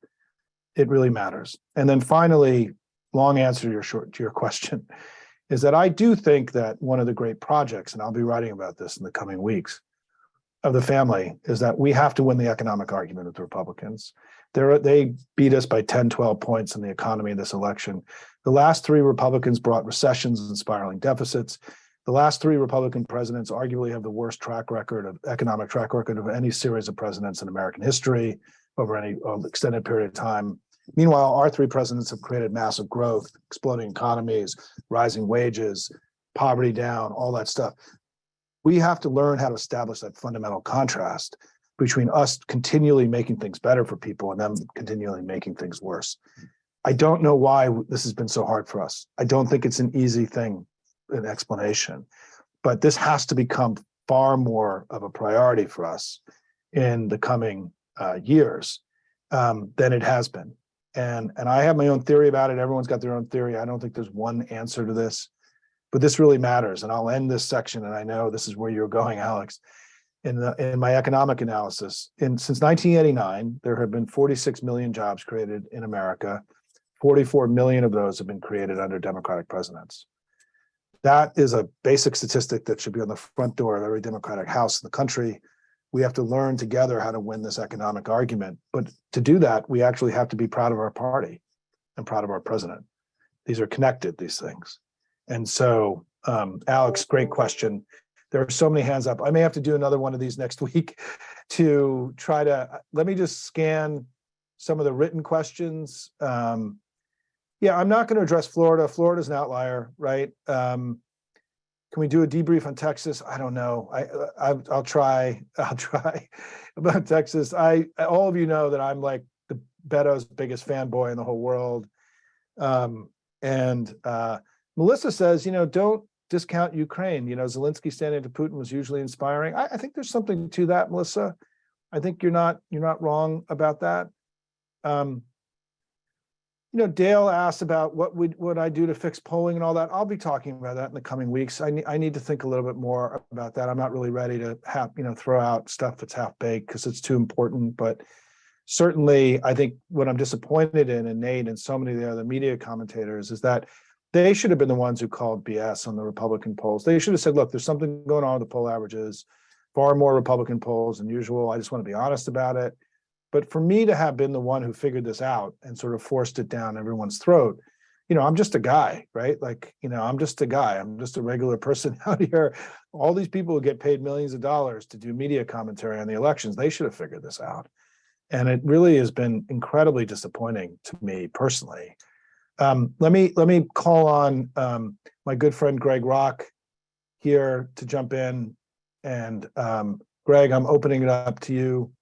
it really matters. And then finally, long answer to your question, is that I do think that one of the great projects, and I'll be writing about this in the coming weeks, of the family is that we have to win the economic argument with the Republicans. They beat us by 10, 12 points in the economy in this election. The last three Republicans brought recessions and spiraling deficits. The last three Republican presidents arguably have the worst economic track record of any series of presidents in American history over any extended period of time. Meanwhile, our three presidents have created massive growth, exploding economies, rising wages, poverty down, all that stuff. We have to learn how to establish that fundamental contrast between us continually making things better for people and them continually making things worse. I don't know why this has been so hard for us. I don't think it's an easy thing, an explanation, but this has to become far more of a priority for us in the coming years than it has been. And I have my own theory about it. Everyone's got their own theory. I don't think there's one answer to this, but this really matters. And I'll end this section, and I know this is where you're going, Alex, in my economic analysis. Since 1989, there have been 46 million jobs created in America. 44 million of those have been created under Democratic presidents. That is a basic statistic that should be on the front door of every Democratic house in the country. We have to learn together how to win this economic argument. But to do that, we actually have to be proud of our party and proud of our president. These are connected, these things. And so, Alex, great question. There are so many hands up. I may have to do another one of these next week to try to, let me just scan some of the written questions. Yeah, I'm not going to address Florida. Florida's an outlier, right? Can we do a debrief on Texas? I don't know. I'll try. I'll try about Texas. All of you know that I'm like the Beto's biggest fanboy in the whole world. And Melissa says, don't discount Ukraine. Zelensky standing to Putin was usually inspiring. I think there's something to that, Melissa. I think you're not wrong about that. Dale asked about what would I do to fix polling and all that. I'll be talking about that in the coming weeks. I need to think a little bit more about that. I'm not really ready to throw out stuff that's half baked because it's too important. But certainly, I think what I'm disappointed in, and Nate and so many of the other media commentators, is that they should have been the ones who called BS on the Republican polls. They should have said, look, there's something going on with the poll averages, far more Republican polls than usual. I just want to be honest about it. But for me to have been the one who figured this out and sort of forced it down everyone's throat, I'm just a guy, right? I'm just a guy. I'm just a regular person out here. All these people who get paid millions of dollars to do media commentary on the elections, they should have figured this out. And it really has been incredibly disappointing to me personally. Let me call on my good friend Greg Rock here to jump in. And Greg, I'm opening it up to you.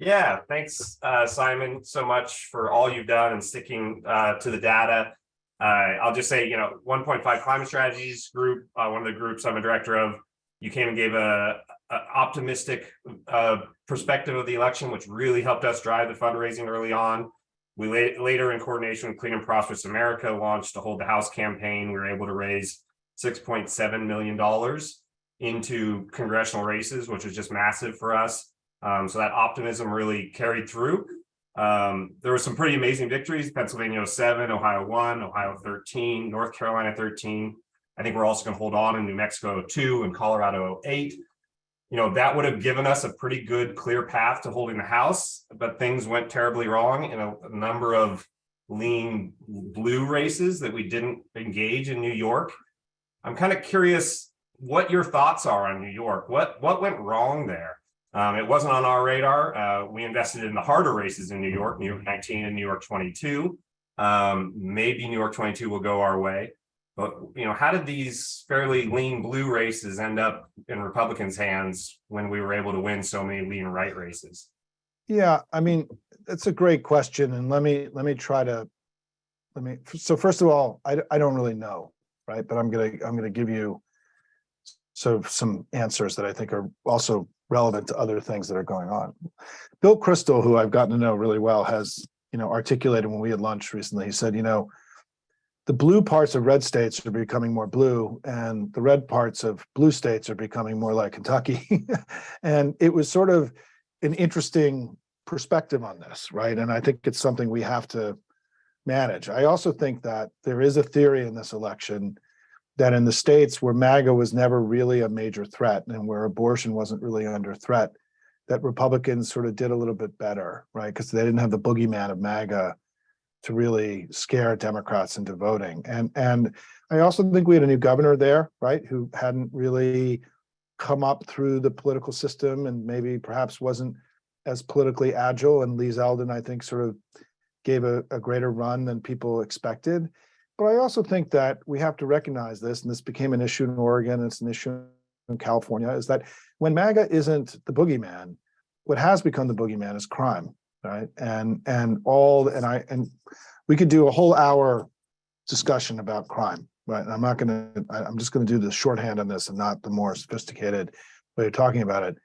Yeah, thanks, Simon, so much for all you've done and sticking to the data. I'll just say, 1.5 Climate Strategies group, one of the groups I'm a director of, you came and gave a optimistic perspective of the election, which really helped us drive the fundraising early on. We later, in coordination with Clean and Prosperous America, launched a Hold the House campaign. We were able to raise $6.7 million into congressional races, which was just massive for us. So that optimism really carried through. There were some pretty amazing victories: Pennsylvania 07, Ohio 1, Ohio 13, North Carolina 13. I think we're also going to hold on in New Mexico 2 and Colorado 8. That would have given us a pretty good, clear path to holding the House, but things went terribly wrong in a number of lean blue races that we didn't engage in New York. I'm kind of curious what your thoughts are on New York. What went wrong there? It wasn't on our radar. We invested in the harder races in New York 19 and New York 22. Maybe New York 22 will go our way. But, how did these fairly lean blue races end up in Republicans' hands when we were able to win so many lean right races? Yeah, I mean, that's a great question. And so first of all, I don't really know, right? But I'm gonna give you some answers that I think are also relevant to other things that are going on. Bill Kristol, who I've gotten to know really well, has, articulated when we had lunch recently, he said, the blue parts of red states are becoming more blue, and the red parts of blue states are becoming more like Kentucky. And it was sort of an interesting perspective on this, right? And I think it's something we have to manage. I also think that there is a theory in this election that in the states where MAGA was never really a major threat and where abortion wasn't really under threat, that Republicans sort of did a little bit better, right? Because they didn't have the boogeyman of MAGA to really scare Democrats into voting. And I also think we had a new governor there, right, who hadn't really come up through the political system and maybe perhaps wasn't as politically agile. And Lee Zeldin, I think, sort of gave a greater run than people expected. But I also think that we have to recognize this, and this became an issue in Oregon, it's an issue in California, is that when MAGA isn't the boogeyman, what has become the boogeyman is crime, right? And we could do a whole hour discussion about crime, right? And I'm just gonna do the shorthand on this and not the more sophisticated way of talking about it.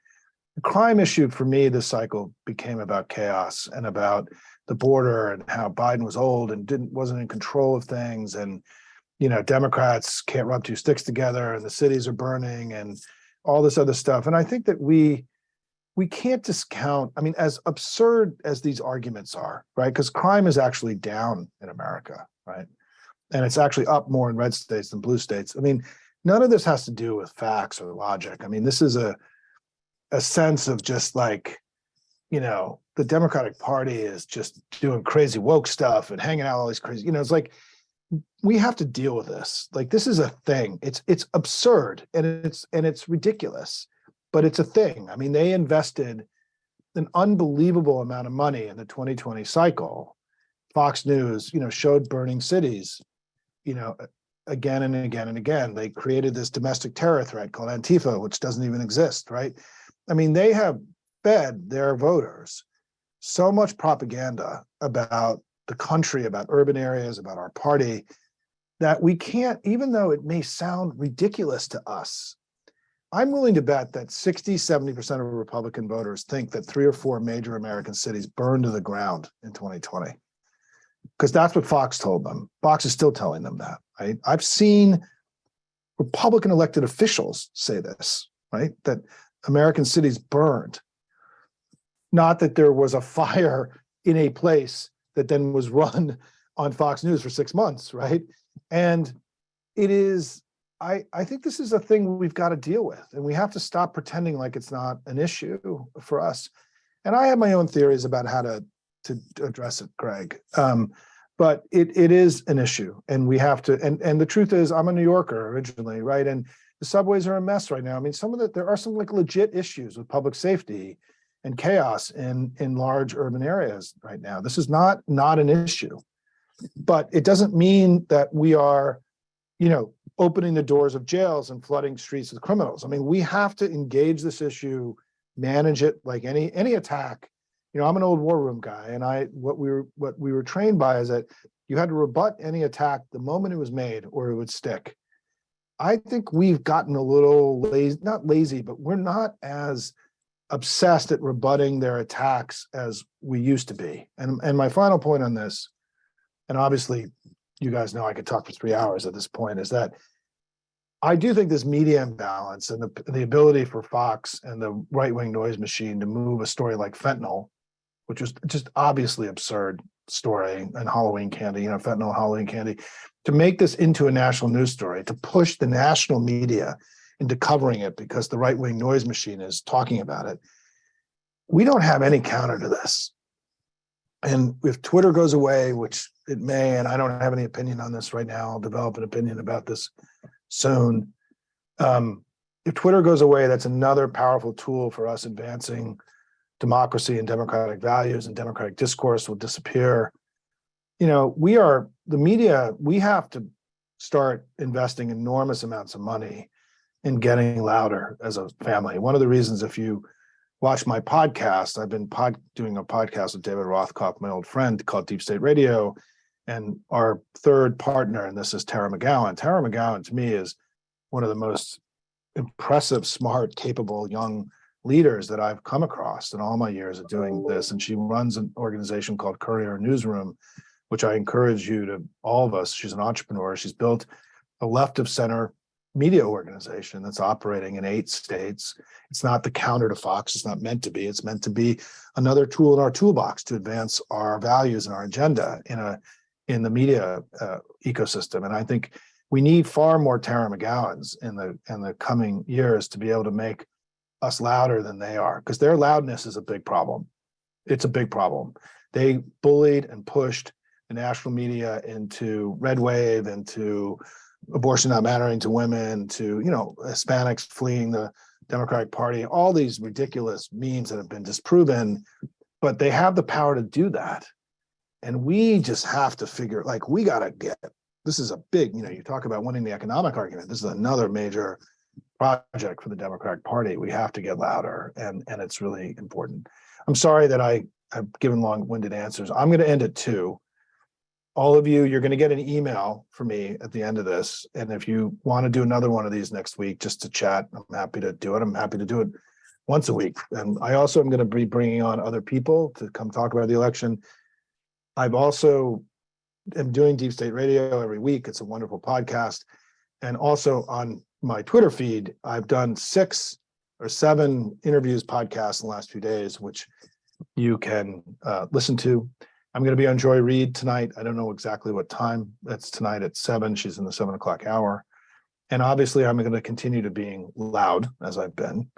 The crime issue for me this cycle became about chaos and about the border and how Biden was old and wasn't in control of things, and Democrats can't rub two sticks together, and the cities are burning, and all this other stuff. And I think that we can't discount. I mean, as absurd as these arguments are, right? Because crime is actually down in America, right? And it's actually up more in red states than blue states. I mean, none of this has to do with facts or logic. I mean, this is a sense of just like, the Democratic Party is just doing crazy woke stuff and hanging out all these crazy, it's like, we have to deal with this. Like, this is a thing. It's absurd and it's ridiculous, but it's a thing. I mean, they invested an unbelievable amount of money in the 2020 cycle. Fox News, showed burning cities, again and again and again. They created this domestic terror threat called Antifa, which doesn't even exist, right? I mean, they have fed their voters so much propaganda about the country, about urban areas, about our party, that we can't, even though it may sound ridiculous to us, I'm willing to bet that 60-70% of Republican voters think that 3 or 4 major American cities burned to the ground in 2020. Because that's what Fox told them. Fox is still telling them that, right? I've seen Republican elected officials say this, right? That American cities burned. Not that there was a fire in a place that then was run on Fox News for 6 months, right? And it is, I think this is a thing we've got to deal with, and we have to stop pretending like it's not an issue for us. And I have my own theories about how to address it, Greg. But it is an issue, and we have to, and the truth is, I'm a New Yorker originally, right? And the subways are a mess right now. I mean, there are some like legit issues with public safety and chaos in large urban areas right now. This is not an issue, but it doesn't mean that we are, opening the doors of jails and flooding streets with criminals. I mean, we have to engage this issue, manage it like any attack. I'm an old war room guy, and what we were trained by is that You had to rebut any attack the moment it was made or it would stick. I think we've gotten a little lazy, not lazy, but we're not as obsessed at rebutting their attacks as we used to be. And my final point on this, and obviously you guys know I could talk for 3 hours at this point, is that I do think this media imbalance and the ability for Fox and the right-wing noise machine to move a story like fentanyl, which was just obviously absurd story, and Halloween candy, fentanyl, Halloween candy, to make this into a national news story, to push the national media into covering it because the right-wing noise machine is talking about it. We don't have any counter to this. And if Twitter goes away, which it may, and I don't have any opinion on this right now, I'll develop an opinion about this soon. If Twitter goes away, that's another powerful tool for us advancing democracy and democratic values, and democratic discourse will disappear. The media, we have to start investing enormous amounts of money in getting louder as a family. One of the reasons, if you watch my podcast, I've been doing a podcast with David Rothkopf, my old friend, called Deep State Radio. And our third partner in this is Tara McGowan. Tara McGowan, to me, is one of the most impressive, smart, capable young leaders that I've come across in all my years of doing this. And she runs an organization called Courier Newsroom, which I encourage all of us. She's an entrepreneur. She's built a left of center media organization that's operating in 8 states. It's not the counter to Fox. It's not meant to be. It's meant to be another tool in our toolbox to advance our values and our agenda in the media ecosystem. And I think we need far more Tara McGowans in the coming years to be able to make us louder than they are, because their loudness is a big problem. It's a big problem. They bullied and pushed the national media into red wave, into abortion not mattering to women, to Hispanics fleeing the Democratic Party, all these ridiculous memes that have been disproven, but they have the power to do that. And we just have to figure, we got to this is a big, you talk about winning the economic argument. This is another major project for the Democratic Party. We have to get louder, and it's really important. I'm sorry that I have given long-winded answers. I'm going to end at 2. All of you, you're going to get an email from me at the end of this. And if you want to do another one of these next week, just to chat, I'm happy to do it. I'm happy to do it once a week. And I also am going to be bringing on other people to come talk about the election. I've also am doing Deep State Radio every week. It's a wonderful podcast. And also on my Twitter feed, I've done 6 or 7 interviews, podcasts in the last few days, which you can listen to. I'm going to be on Joy Reid tonight. I don't know exactly what time. That's tonight at 7. She's in the 7 o'clock hour. And obviously, I'm going to continue to being loud, as I've been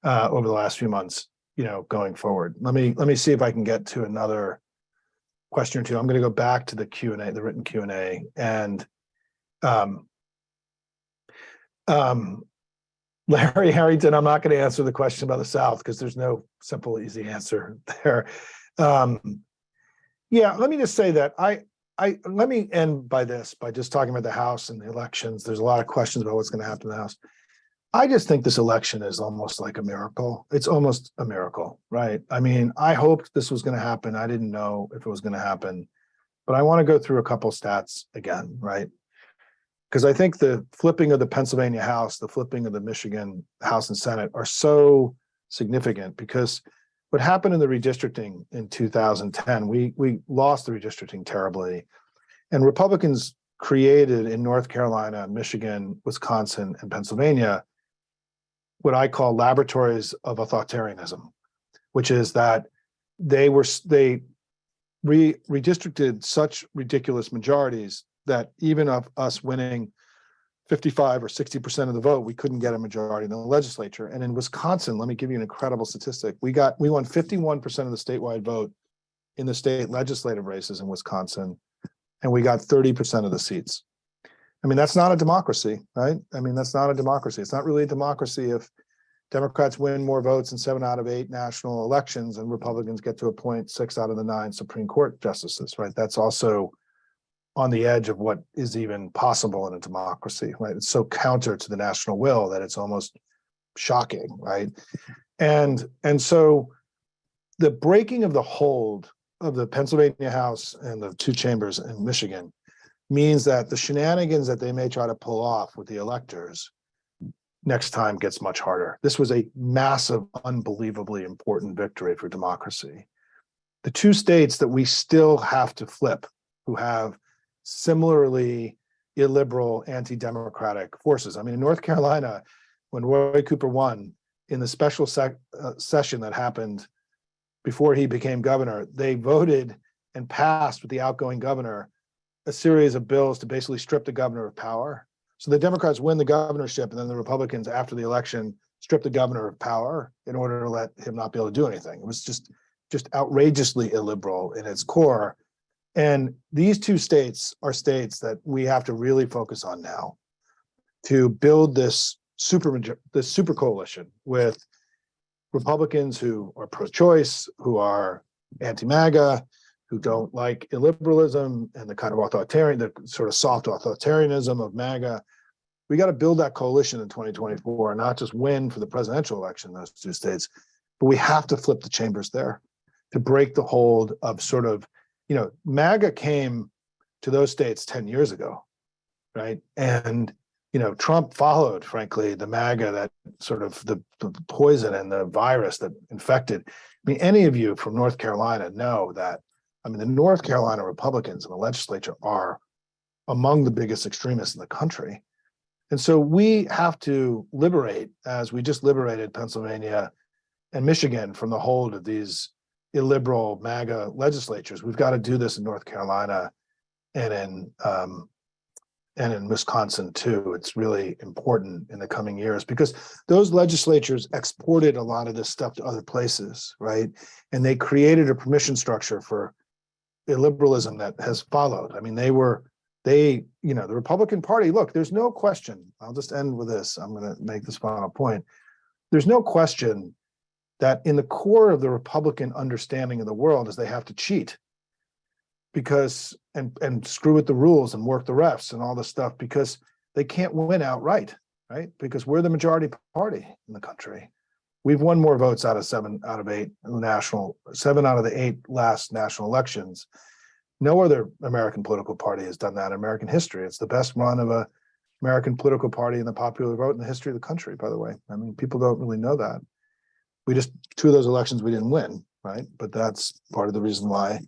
over the last few months, going forward. Let me see if I can get to another question or two. I'm going to go back to the Q&A, the written Q&A. And Larry Harrington, I'm not going to answer the question about the South because there's no simple, easy answer there. Yeah, let me just say that let me end by just talking about the House and the elections. There's a lot of questions about what's going to happen in the House. I just think this election is almost like a miracle. It's almost a miracle, right? I mean, I hoped this was going to happen. I didn't know if it was going to happen, but I want to go through a couple stats again, right? Because I think the flipping of the Pennsylvania House, the flipping of the Michigan House and Senate are so significant, because what happened in the redistricting in 2010, we lost the redistricting terribly. And Republicans created in North Carolina, Michigan, Wisconsin, and Pennsylvania what I call laboratories of authoritarianism, which is that they redistricted such ridiculous majorities that even of us winning 55 or 60% of the vote, we couldn't get a majority in the legislature. And in Wisconsin, let me give you an incredible statistic. We won 51% of the statewide vote in the state legislative races in Wisconsin, and we got 30% of the seats. I mean, that's not a democracy, right? I mean, that's not a democracy. It's not really a democracy if Democrats win more votes in 7 out of 8 national elections and Republicans get to appoint 6 out of the 9 Supreme Court justices, right? That's also on the edge of what is even possible in a democracy, right? It's so counter to the national will that it's almost shocking, right? And so the breaking of the hold of the Pennsylvania House and the two chambers in Michigan means that the shenanigans that they may try to pull off with the electors next time gets much harder. This was a massive, unbelievably important victory for democracy. The two states that we still have to flip, who have similarly illiberal, anti-democratic forces. I mean, in North Carolina, when Roy Cooper won, in the special session that happened before he became governor, they voted and passed with the outgoing governor a series of bills to basically strip the governor of power. So the Democrats win the governorship, and then the Republicans, after the election, strip the governor of power in order to let him not be able to do anything. It was just outrageously illiberal in its core. And these two states are states that we have to really focus on now to build this super coalition with Republicans who are pro-choice, who are anti-MAGA, who don't like illiberalism and the kind of authoritarian, the sort of soft authoritarianism of MAGA. We got to build that coalition in 2024, and not just win for the presidential election in those two states, but we have to flip the chambers there to break the hold of sort of, MAGA came to those states 10 years ago, right? And Trump followed, frankly, the MAGA, that sort of the poison and the virus that infected. I mean, any of you from North Carolina know that, the North Carolina Republicans in the legislature are among the biggest extremists in the country. And so we have to liberate, as we just liberated Pennsylvania and Michigan from the hold of these illiberal MAGA legislatures. We've got to do this in North Carolina and in Wisconsin too. It's really important in the coming years because those legislatures exported a lot of this stuff to other places, right? And they created a permission structure for illiberalism that has followed. I mean, the Republican Party, look, there's no question. I'll just end with this. I'm going to make this final point. There's no question that in the core of the Republican understanding of the world is they have to cheat because and screw with the rules and work the refs and all this stuff because they can't win outright, right? Because we're the majority party in the country. We've won more votes out of 7 out of the 8 last national elections. No other American political party has done that in American history. It's the best run of a American political party in the popular vote in the history of the country, by the way. I mean, people don't really know that. Two of those elections we didn't win, right? But that's part of the reason why.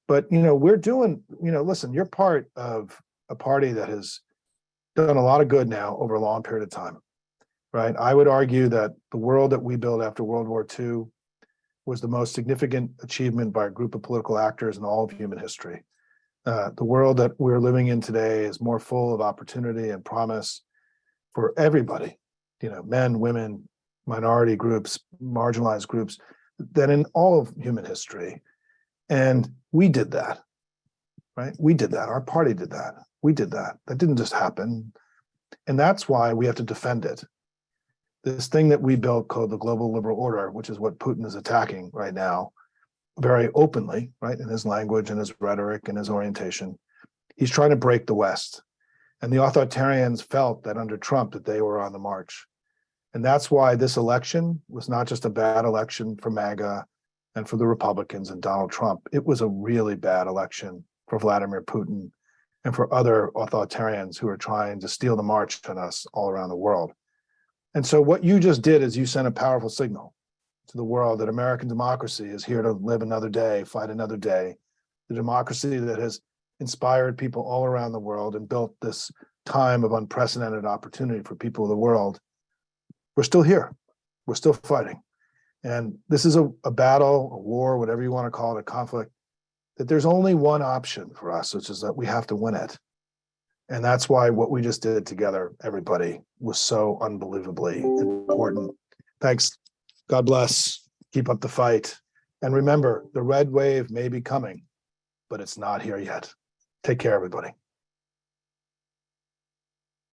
But, we're doing, listen, you're part of a party that has done a lot of good now over a long period of time, right? I would argue that the world that we built after World War II was the most significant achievement by a group of political actors in all of human history. The world that we're living in today is more full of opportunity and promise for everybody, men, women, minority groups, marginalized groups, than in all of human history. And we did that, right? We did that. Our party did that. We did that. That didn't just happen. And that's why we have to defend it. This thing that we built called the global liberal order, which is what Putin is attacking right now, very openly, right, in his language and his rhetoric and his orientation. He's trying to break the West. And the authoritarians felt that under Trump that they were on the march. And that's why this election was not just a bad election for MAGA and for the Republicans and Donald Trump. It was a really bad election for Vladimir Putin and for other authoritarians who are trying to steal the march on us all around the world. And so what you just did is you sent a powerful signal to the world that American democracy is here to live another day, fight another day. The democracy that has inspired people all around the world and built this time of unprecedented opportunity for people of the world. We're still here. We're still fighting. And this is a battle, a war, whatever you want to call it, a conflict, that there's only one option for us, which is that we have to win it. And that's why what we just did together, everybody, was so unbelievably important. Thanks. God bless. Keep up the fight. And remember, the red wave may be coming, but it's not here yet. Take care, everybody.